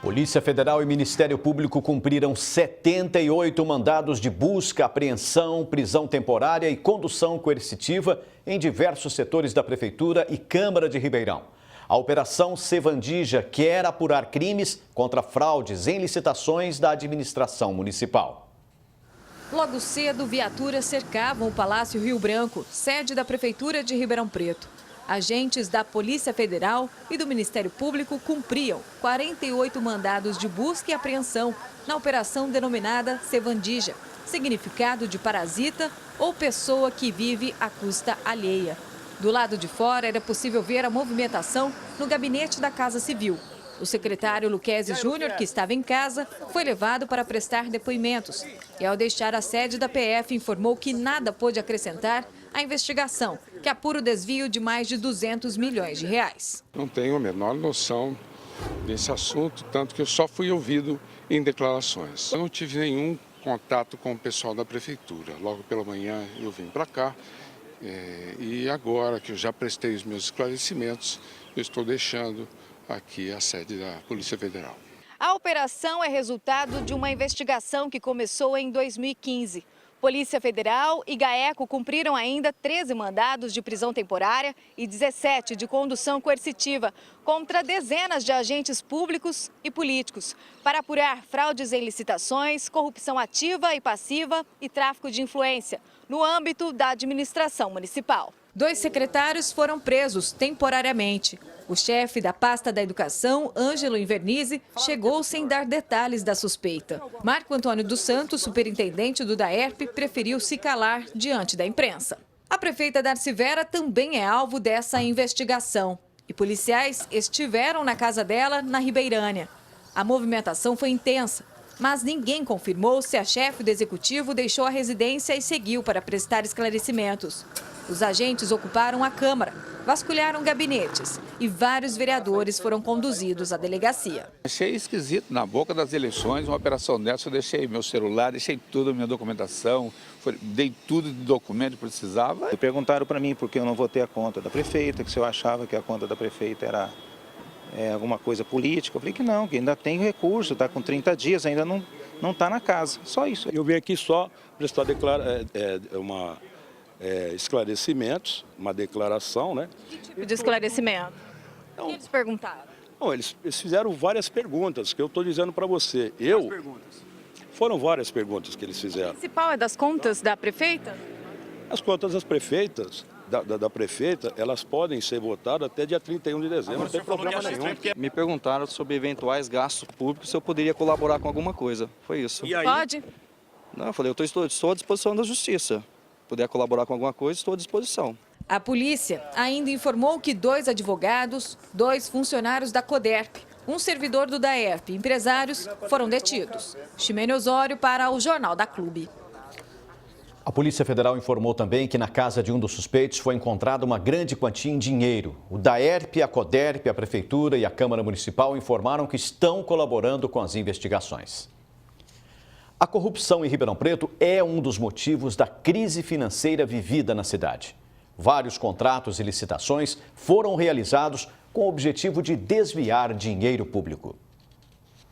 Polícia Federal e Ministério Público cumpriram 78 mandados de busca, apreensão, prisão temporária e condução coercitiva em diversos setores da Prefeitura e Câmara de Ribeirão. A Operação Sevandija quer apurar crimes contra fraudes em licitações da administração municipal. Logo cedo, viaturas cercavam o Palácio Rio Branco, sede da Prefeitura de Ribeirão Preto. Agentes da Polícia Federal e do Ministério Público cumpriam 48 mandados de busca e apreensão na operação denominada Sevandija, significado de parasita ou pessoa que vive à custa alheia. Do lado de fora era possível ver a movimentação no gabinete da Casa Civil. O secretário Luquezzi Júnior, que estava em casa, foi levado para prestar depoimentos e, ao deixar a sede da PF, informou que nada pôde acrescentar à investigação, que apura o desvio de mais de 200 milhões de reais. Não tenho a menor noção desse assunto, tanto que eu só fui ouvido em declarações. Eu não tive nenhum contato com o pessoal da Prefeitura. Logo pela manhã eu vim para cá e agora que eu já prestei os meus esclarecimentos, eu estou deixando aqui a sede da Polícia Federal. A operação é resultado de uma investigação que começou em 2015. Polícia Federal e GAECO cumpriram ainda 13 mandados de prisão temporária e 17 de condução coercitiva contra dezenas de agentes públicos e políticos para apurar fraudes em licitações, corrupção ativa e passiva e tráfico de influência no âmbito da administração municipal. 2 secretários foram presos temporariamente. O chefe da pasta da Educação, Ângelo Invernizzi, chegou sem dar detalhes da suspeita. Marco Antônio dos Santos, superintendente do DAERP, preferiu se calar diante da imprensa. A prefeita Darcy Vera também é alvo dessa investigação. E policiais estiveram na casa dela, na Ribeirânia. A movimentação foi intensa, mas ninguém confirmou se a chefe do executivo deixou a residência e seguiu para prestar esclarecimentos. Os agentes ocuparam a Câmara, vasculharam gabinetes e vários vereadores foram conduzidos à delegacia. Achei esquisito, na boca das eleições, uma operação dessa, eu deixei meu celular, deixei tudo, minha documentação, dei tudo de documento que precisava. Perguntaram para mim por que eu não votei a conta da prefeita, que se eu achava que a conta da prefeita era alguma coisa política. Eu falei que não, que ainda tem recurso, está com 30 dias, ainda não está na casa, só isso. Eu vim aqui só prestar esclarecimentos, uma declaração, né? Que tipo de esclarecimento? O que eles perguntaram? Bom, eles fizeram várias perguntas, que eu estou dizendo para você. Foram várias perguntas que eles fizeram. O principal é das contas da prefeita? As contas das prefeitas, da prefeita, elas podem ser votadas até dia 31 de dezembro, não tem problema nenhum. Me perguntaram sobre eventuais gastos públicos, se eu poderia colaborar com alguma coisa. Foi isso. E aí? Pode? Não, eu falei, estou à disposição da justiça. Puder colaborar com alguma coisa, estou à disposição. A polícia ainda informou que 2 advogados, 2 funcionários da CODERP, um servidor do DAERP e empresários foram detidos. Ximene Osório para o Jornal da Clube. A Polícia Federal informou também que na casa de um dos suspeitos foi encontrada uma grande quantia em dinheiro. O DAERP, a CODERP, a Prefeitura e a Câmara Municipal informaram que estão colaborando com as investigações. A corrupção em Ribeirão Preto é um dos motivos da crise financeira vivida na cidade. Vários contratos e licitações foram realizados com o objetivo de desviar dinheiro público.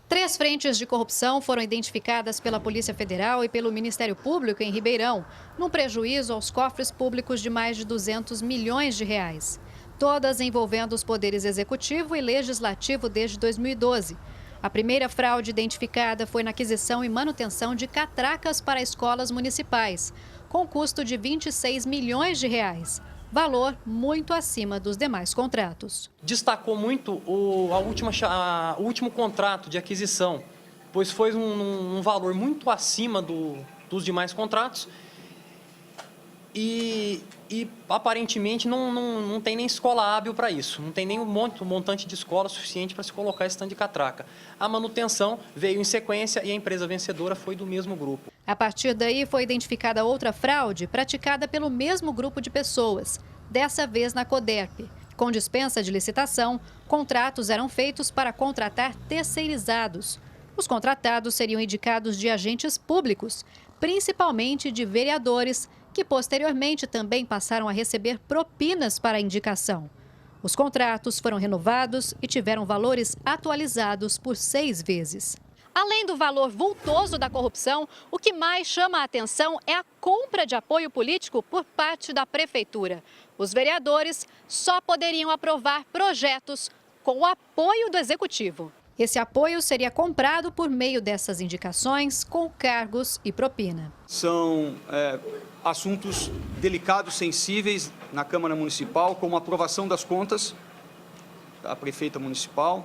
3 frentes de corrupção foram identificadas pela Polícia Federal e pelo Ministério Público em Ribeirão, num prejuízo aos cofres públicos de mais de 200 milhões de reais. Todas envolvendo os poderes executivo e legislativo desde 2012. A primeira fraude identificada foi na aquisição e manutenção de catracas para escolas municipais, com custo de 26 milhões de reais, valor muito acima dos demais contratos. Destacou muito o último contrato de aquisição, pois foi um valor muito acima dos demais contratos e aparentemente não tem nem escola hábil para isso, não tem nem um montante de escola suficiente para se colocar esse tanto de catraca. A manutenção veio em sequência e a empresa vencedora foi do mesmo grupo. A partir daí foi identificada outra fraude praticada pelo mesmo grupo de pessoas, dessa vez na CODERP. Com dispensa de licitação, contratos eram feitos para contratar terceirizados. Os contratados seriam indicados de agentes públicos, principalmente de vereadores, que posteriormente também passaram a receber propinas para a indicação. Os contratos foram renovados e tiveram valores atualizados por 6 vezes. Além do valor vultoso da corrupção, o que mais chama a atenção é a compra de apoio político por parte da prefeitura. Os vereadores só poderiam aprovar projetos com o apoio do executivo. Esse apoio seria comprado por meio dessas indicações com cargos e propina. São assuntos delicados, sensíveis na Câmara Municipal, como a aprovação das contas da prefeita municipal,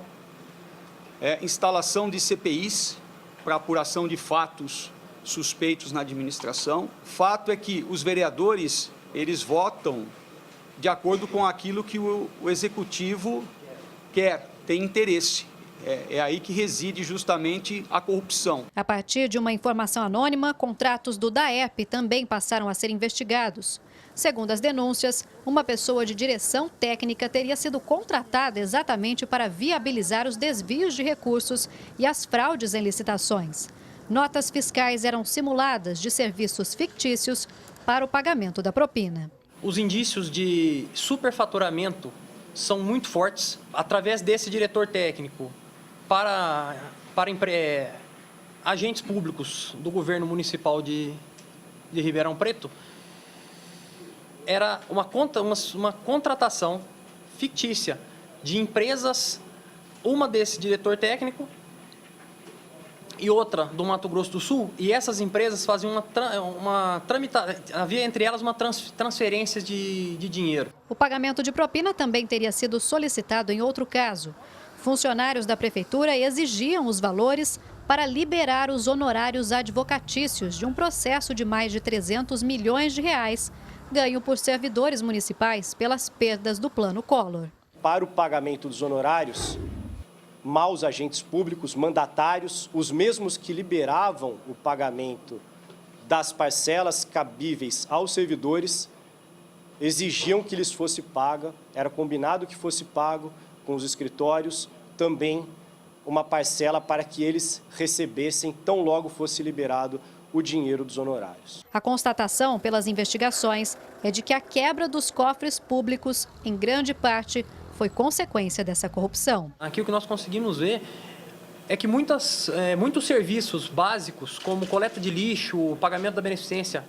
instalação de CPIs para apuração de fatos suspeitos na administração. Fato é que os vereadores, eles votam de acordo com aquilo que o executivo quer, tem interesse. É aí que reside justamente a corrupção. A partir de uma informação anônima, contratos do DAERP também passaram a ser investigados. Segundo as denúncias, uma pessoa de direção técnica teria sido contratada exatamente para viabilizar os desvios de recursos e as fraudes em licitações. Notas fiscais eram simuladas de serviços fictícios para o pagamento da propina. Os indícios de superfaturamento são muito fortes. Através desse diretor técnico, para agentes públicos do governo municipal de Ribeirão Preto, era uma contratação fictícia de empresas, uma desse diretor técnico e outra do Mato Grosso do Sul, e essas empresas faziam havia entre elas uma transferência de dinheiro. O pagamento de propina também teria sido solicitado em outro caso. Funcionários da prefeitura exigiam os valores para liberar os honorários advocatícios de um processo de mais de 300 milhões de reais, ganho por servidores municipais pelas perdas do Plano Collor. Para o pagamento dos honorários, maus agentes públicos, mandatários, os mesmos que liberavam o pagamento das parcelas cabíveis aos servidores, exigiam que lhes fosse paga, era combinado que fosse pago com os escritórios, também uma parcela para que eles recebessem tão logo fosse liberado o dinheiro dos honorários. A constatação pelas investigações é de que a quebra dos cofres públicos, em grande parte, foi consequência dessa corrupção. Aqui o que nós conseguimos ver é que muitos serviços básicos, como coleta de lixo, o pagamento da beneficência,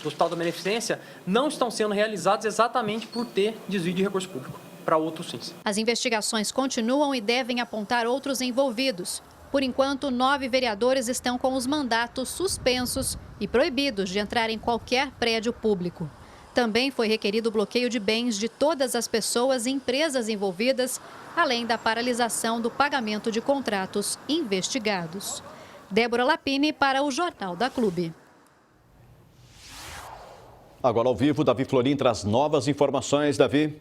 do Hospital da Beneficência, não estão sendo realizados exatamente por ter desvio de recurso público para outros fins. As investigações continuam e devem apontar outros envolvidos. Por enquanto, 9 vereadores estão com os mandatos suspensos e proibidos de entrar em qualquer prédio público. Também foi requerido o bloqueio de bens de todas as pessoas e empresas envolvidas, além da paralisação do pagamento de contratos investigados. Débora Lapini para o Jornal da Clube. Agora ao vivo, Davi Florim traz novas informações. Davi.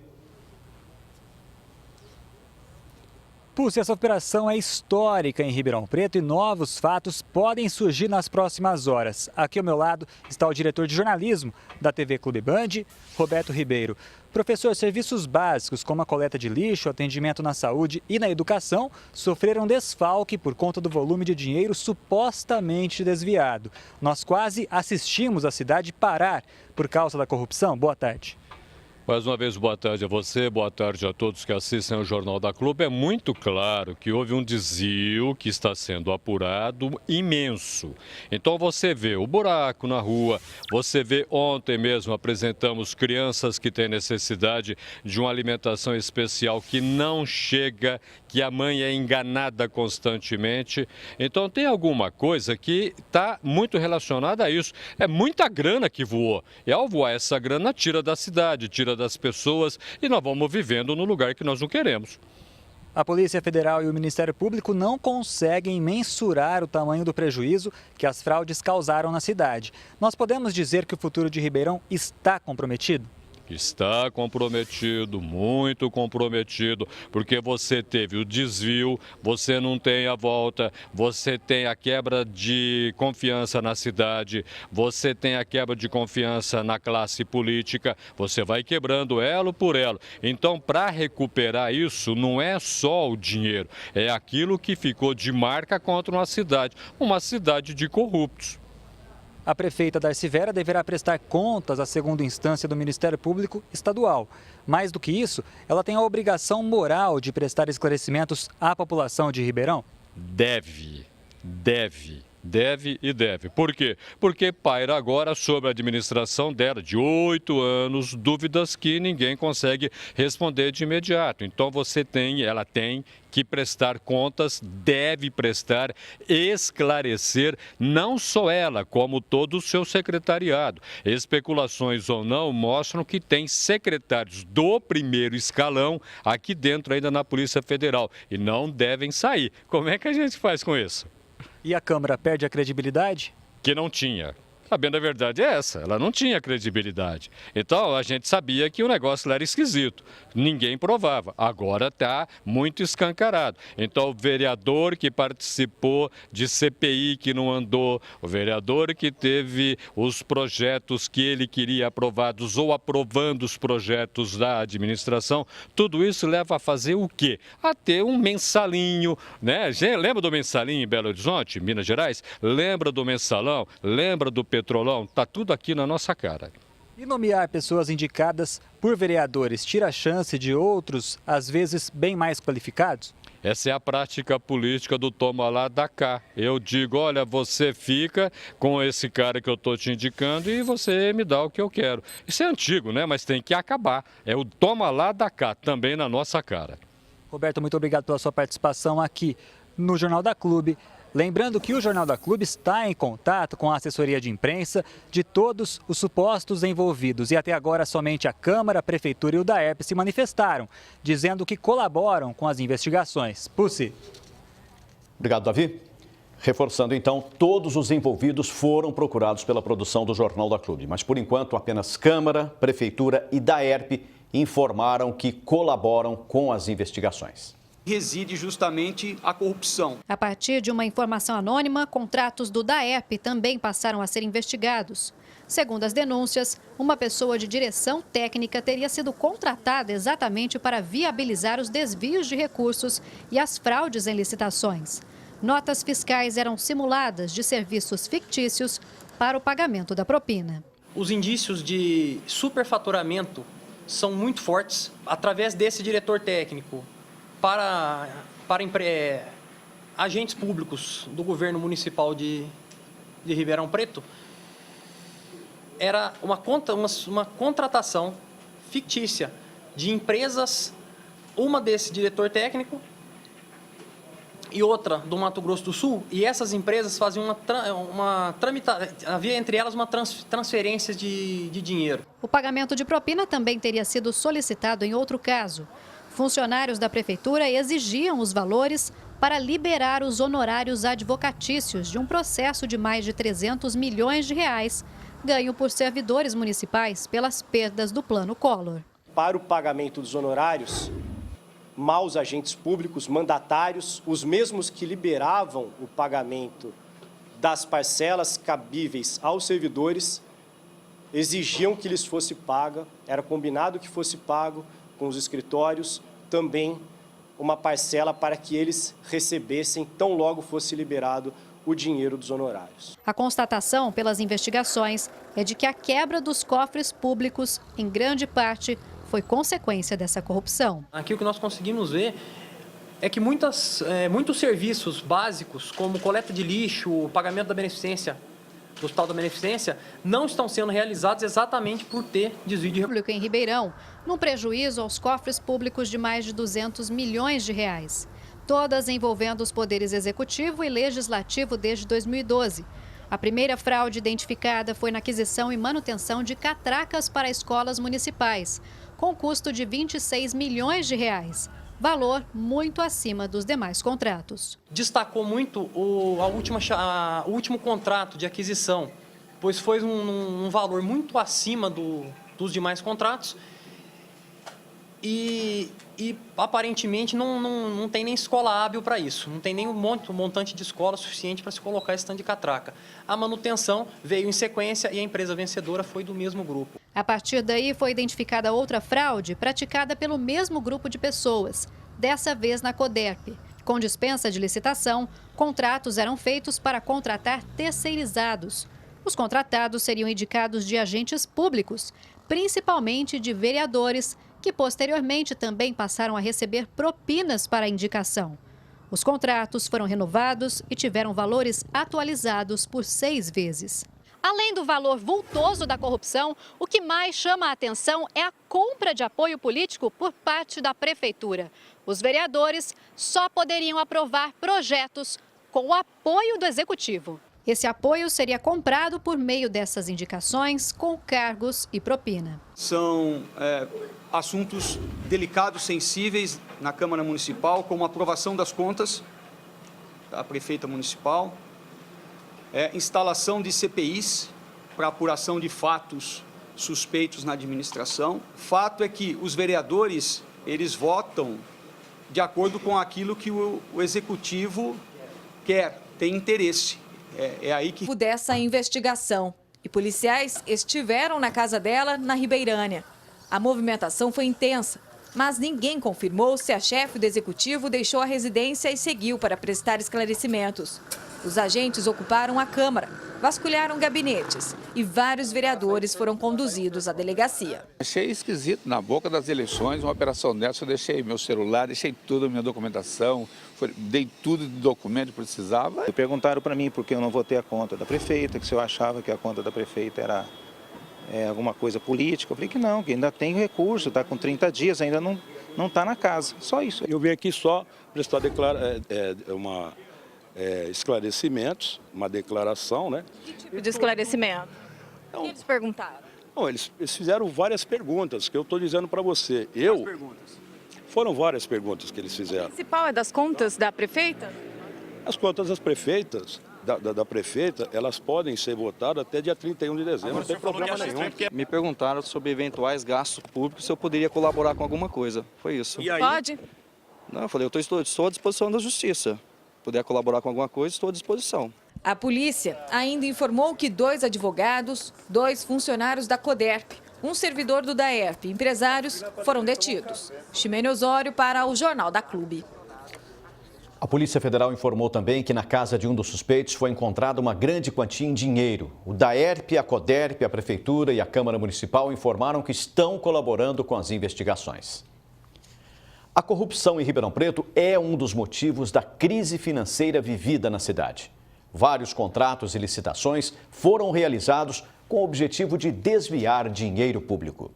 Pulse, essa operação é histórica em Ribeirão Preto e novos fatos podem surgir nas próximas horas. Aqui ao meu lado está o diretor de jornalismo da TV Clube Band, Roberto Ribeiro. Professor, serviços básicos como a coleta de lixo, atendimento na saúde e na educação sofreram desfalque por conta do volume de dinheiro supostamente desviado. Nós quase assistimos a cidade parar por causa da corrupção. Boa tarde. Mais uma vez, boa tarde a você, boa tarde a todos que assistem ao Jornal da Clube. É muito claro que houve um desvio que está sendo apurado imenso. Então você vê o buraco na rua, você vê ontem mesmo apresentamos crianças que têm necessidade de uma alimentação especial que não chega, que a mãe é enganada constantemente. Então tem alguma coisa que está muito relacionada a isso. É muita grana que voou. E ao voar essa grana, tira da cidade, tira das pessoas e nós vamos vivendo no lugar que nós não queremos. A Polícia Federal e o Ministério Público não conseguem mensurar o tamanho do prejuízo que as fraudes causaram na cidade. Nós podemos dizer que o futuro de Ribeirão está comprometido? Está comprometido, muito comprometido, porque você teve o desvio, você não tem a volta, você tem a quebra de confiança na cidade, você tem a quebra de confiança na classe política, você vai quebrando elo por elo. Então, para recuperar isso, não é só o dinheiro, é aquilo que ficou de marca contra uma cidade de corruptos. A prefeita Darcy Vera deverá prestar contas à segunda instância do Ministério Público Estadual. Mais do que isso, ela tem a obrigação moral de prestar esclarecimentos à população de Ribeirão? Deve. Por quê? Porque paira agora sobre a administração dela, de 8 anos, dúvidas que ninguém consegue responder de imediato. Então ela tem que prestar contas, deve prestar, esclarecer, não só ela, como todo o seu secretariado. Especulações ou não mostram que tem secretários do primeiro escalão aqui dentro ainda na Polícia Federal e não devem sair. Como é que a gente faz com isso? E a Câmara perde a credibilidade? Que não tinha. A bem da verdade é essa, ela não tinha credibilidade. Então a gente sabia que o negócio era esquisito, ninguém provava. Agora está muito escancarado. Então o vereador que participou de CPI que não andou, o vereador que teve os projetos que ele queria aprovados ou aprovando os projetos da administração, tudo isso leva a fazer o quê? A ter um mensalinho, né? Lembra do mensalinho em Belo Horizonte, Minas Gerais? Lembra do mensalão? Lembra do Petrolão? Está tudo aqui na nossa cara. E nomear pessoas indicadas por vereadores tira a chance de outros, às vezes, bem mais qualificados? Essa é a prática política do toma lá, dá cá. Eu digo, olha, você fica com esse cara que eu estou te indicando e você me dá o que eu quero. Isso é antigo, né? Mas tem que acabar. É o toma lá, dá cá, também na nossa cara. Roberto, muito obrigado pela sua participação aqui no Jornal da Clube. Lembrando que o Jornal da Clube está em contato com a assessoria de imprensa de todos os supostos envolvidos. E até agora somente a Câmara, a Prefeitura e o DAERP se manifestaram, dizendo que colaboram com as investigações. Pussi. Obrigado, Davi. Reforçando então, todos os envolvidos foram procurados pela produção do Jornal da Clube. Mas por enquanto apenas Câmara, Prefeitura e DAERP informaram que colaboram com as investigações. Reside justamente a corrupção. A partir de uma informação anônima, contratos do DAERP também passaram a ser investigados. Segundo as denúncias, uma pessoa de direção técnica teria sido contratada exatamente para viabilizar os desvios de recursos e as fraudes em licitações. Notas fiscais eram simuladas de serviços fictícios para o pagamento da propina. Os indícios de superfaturamento são muito fortes. Através desse diretor técnico, para agentes públicos do governo municipal de Ribeirão Preto, era uma contratação fictícia de empresas, uma desse diretor técnico e outra do Mato Grosso do Sul, e essas empresas faziam havia entre elas uma transferência de dinheiro. O pagamento de propina também teria sido solicitado em outro caso. Funcionários da prefeitura exigiam os valores para liberar os honorários advocatícios de um processo de mais de 300 milhões de reais, ganho por servidores municipais pelas perdas do Plano Collor. Para o pagamento dos honorários, maus agentes públicos, mandatários, os mesmos que liberavam o pagamento das parcelas cabíveis aos servidores, exigiam que lhes fosse paga, era combinado que fosse pago com os escritórios, também uma parcela para que eles recebessem tão logo fosse liberado o dinheiro dos honorários. A constatação pelas investigações é de que a quebra dos cofres públicos, em grande parte, foi consequência dessa corrupção. Aqui o que nós conseguimos ver é que muitos serviços básicos, como coleta de lixo, o pagamento da beneficência, do Hospital da Beneficência, não estão sendo realizados exatamente por ter desvio de público em Ribeirão, num prejuízo aos cofres públicos de mais de 200 milhões de reais. Todas envolvendo os poderes executivo e legislativo desde 2012. A primeira fraude identificada foi na aquisição e manutenção de catracas para escolas municipais, com custo de 26 milhões de reais. Valor muito acima dos demais contratos. Destacou muito o último contrato de aquisição, pois foi um valor muito acima dos demais contratos e aparentemente não tem nem escola hábil para isso, não tem nem um montante de escola suficiente para se colocar esse tanto de catraca. A manutenção veio em sequência e a empresa vencedora foi do mesmo grupo. A partir daí foi identificada outra fraude praticada pelo mesmo grupo de pessoas, dessa vez na CODERP. Com dispensa de licitação, contratos eram feitos para contratar terceirizados. Os contratados seriam indicados de agentes públicos, principalmente de vereadores, que posteriormente também passaram a receber propinas para a indicação. Os contratos foram renovados e tiveram valores atualizados por 6 vezes. Além do valor vultoso da corrupção, o que mais chama a atenção é a compra de apoio político por parte da prefeitura. Os vereadores só poderiam aprovar projetos com o apoio do executivo. Esse apoio seria comprado por meio dessas indicações com cargos e propina. São assuntos delicados, sensíveis na Câmara Municipal, como a aprovação das contas da prefeita municipal, instalação de CPIs para apuração de fatos suspeitos na administração. Fato é que os vereadores, eles votam de acordo com aquilo que o executivo quer, tem interesse. É aí que... Dessa investigação. E policiais estiveram na casa dela, na Ribeirânia. A movimentação foi intensa, mas ninguém confirmou se a chefe do executivo deixou a residência e seguiu para prestar esclarecimentos. Os agentes ocuparam a Câmara, vasculharam gabinetes e vários vereadores foram conduzidos à delegacia. Achei esquisito, na boca das eleições, uma operação dessa, eu deixei meu celular, deixei toda a minha documentação, dei tudo de documento que precisava. Perguntaram para mim por que eu não votei a conta da prefeita, que se eu achava que a conta da prefeita era alguma coisa política. Eu falei que não, que ainda tem recurso, está com 30 dias, ainda não está na casa, só isso. Eu vim aqui só prestar esclarecimentos, uma declaração, né? Que tipo de esclarecimento? O que eles perguntaram? Não, eles fizeram várias perguntas, que eu estou dizendo para você. Foram várias perguntas que eles fizeram. O principal é das contas da prefeita? As contas das prefeitas, da prefeita, elas podem ser votadas até dia 31 de dezembro, não tem problema nenhum. Me perguntaram sobre eventuais gastos públicos, se eu poderia colaborar com alguma coisa. Foi isso. E aí? Pode? Não, eu falei, estou à disposição da justiça. Puder colaborar com alguma coisa, estou à disposição. A polícia ainda informou que 2 advogados, 2 funcionários da Coderp, um servidor do DAERP e empresários foram detidos. Ximene Osório para o Jornal da Clube. A Polícia Federal informou também que na casa de um dos suspeitos foi encontrada uma grande quantia em dinheiro. O DAERP, a Coderp, a Prefeitura e a Câmara Municipal informaram que estão colaborando com as investigações. A corrupção em Ribeirão Preto é um dos motivos da crise financeira vivida na cidade. Vários contratos e licitações foram realizados com o objetivo de desviar dinheiro público.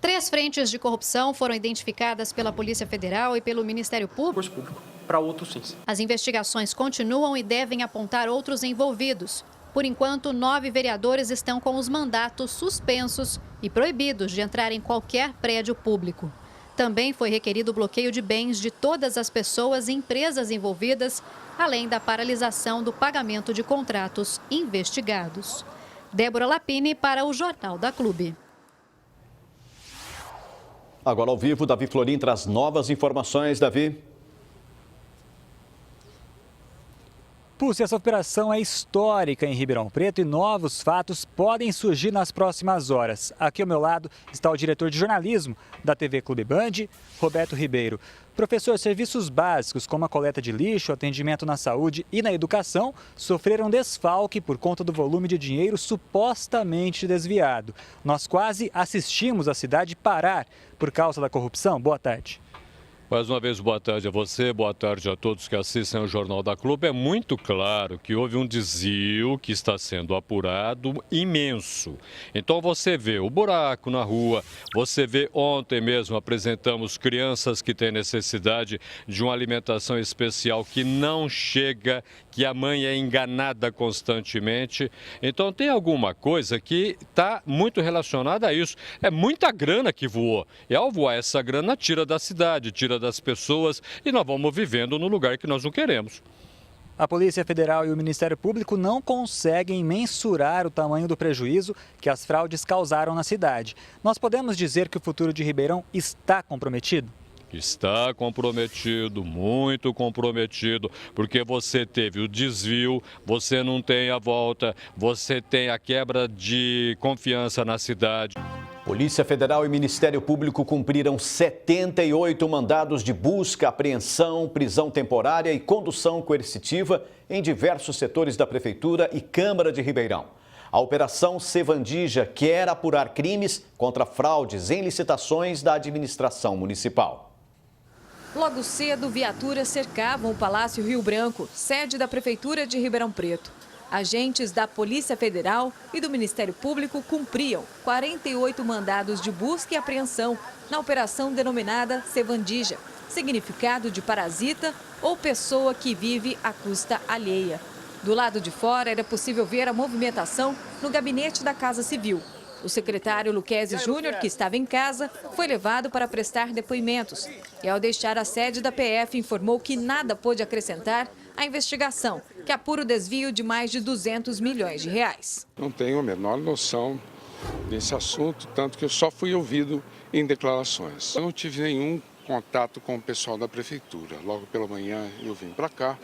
3 frentes de corrupção foram identificadas pela Polícia Federal e pelo Ministério Público. Para outros fins. As investigações continuam e devem apontar outros envolvidos. Por enquanto, 9 vereadores estão com os mandatos suspensos e proibidos de entrar em qualquer prédio público. Também foi requerido o bloqueio de bens de todas as pessoas e empresas envolvidas, além da paralisação do pagamento de contratos investigados. Débora Lapini para o Jornal da Clube. Agora ao vivo, Davi Florim traz novas informações. Davi. Pulse, essa operação é histórica em Ribeirão Preto e novos fatos podem surgir nas próximas horas. Aqui ao meu lado está o diretor de jornalismo da TV Clube Band, Roberto Ribeiro. Professor, serviços básicos como a coleta de lixo, atendimento na saúde e na educação sofreram desfalque por conta do volume de dinheiro supostamente desviado. Nós quase assistimos a cidade parar por causa da corrupção. Boa tarde. Mais uma vez, boa tarde a você, boa tarde a todos que assistem ao Jornal da Clube. É muito claro que houve um desvio que está sendo apurado imenso. Então você vê o buraco na rua, você vê ontem mesmo apresentamos crianças que têm necessidade de uma alimentação especial que não chega, que a mãe é enganada constantemente. Então tem alguma coisa que está muito relacionada a isso. É muita grana que voou. E ao voar essa grana, tira da cidade, tira das pessoas e nós vamos vivendo no lugar que nós não queremos. A Polícia Federal e o Ministério Público não conseguem mensurar o tamanho do prejuízo que as fraudes causaram na cidade. Nós podemos dizer que o futuro de Ribeirão está comprometido? Está comprometido, muito comprometido, porque você teve o desvio, você não tem a volta, você tem a quebra de confiança na cidade. Polícia Federal e Ministério Público cumpriram 78 mandados de busca, apreensão, prisão temporária e condução coercitiva em diversos setores da Prefeitura e Câmara de Ribeirão. A Operação Sevandija quer apurar crimes contra fraudes em licitações da administração municipal. Logo cedo, viaturas cercavam o Palácio Rio Branco, sede da Prefeitura de Ribeirão Preto. Agentes da Polícia Federal e do Ministério Público cumpriam 48 mandados de busca e apreensão na operação denominada Sevandija, significado de parasita ou pessoa que vive à custa alheia. Do lado de fora era possível ver a movimentação no gabinete da Casa Civil. O secretário Luquezzi Júnior, que estava em casa, foi levado para prestar depoimentos. E ao deixar a sede da PF, informou que nada pôde acrescentar à investigação, que apura o desvio de mais de 200 milhões de reais. Não tenho a menor noção desse assunto, tanto que eu só fui ouvido em declarações. Eu não tive nenhum contato com o pessoal da prefeitura. Logo pela manhã eu vim para cá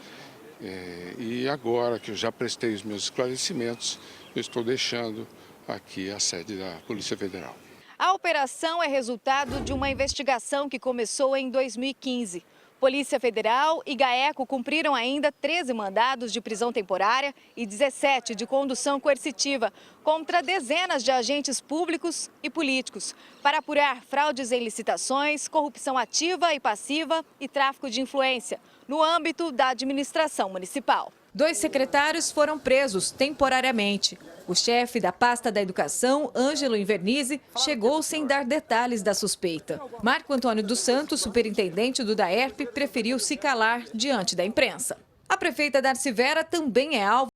e agora que eu já prestei os meus esclarecimentos, eu estou deixando aqui a sede da Polícia Federal. A operação é resultado de uma investigação que começou em 2015. Polícia Federal e GAECO cumpriram ainda 13 mandados de prisão temporária e 17 de condução coercitiva contra dezenas de agentes públicos e políticos para apurar fraudes em licitações, corrupção ativa e passiva e tráfico de influência no âmbito da administração municipal. 2 secretários foram presos temporariamente. O chefe da pasta da Educação, Ângelo Invernizzi, chegou sem dar detalhes da suspeita. Marco Antônio dos Santos, superintendente do DAERP, preferiu se calar diante da imprensa. A prefeita Darcy Vera também é alvo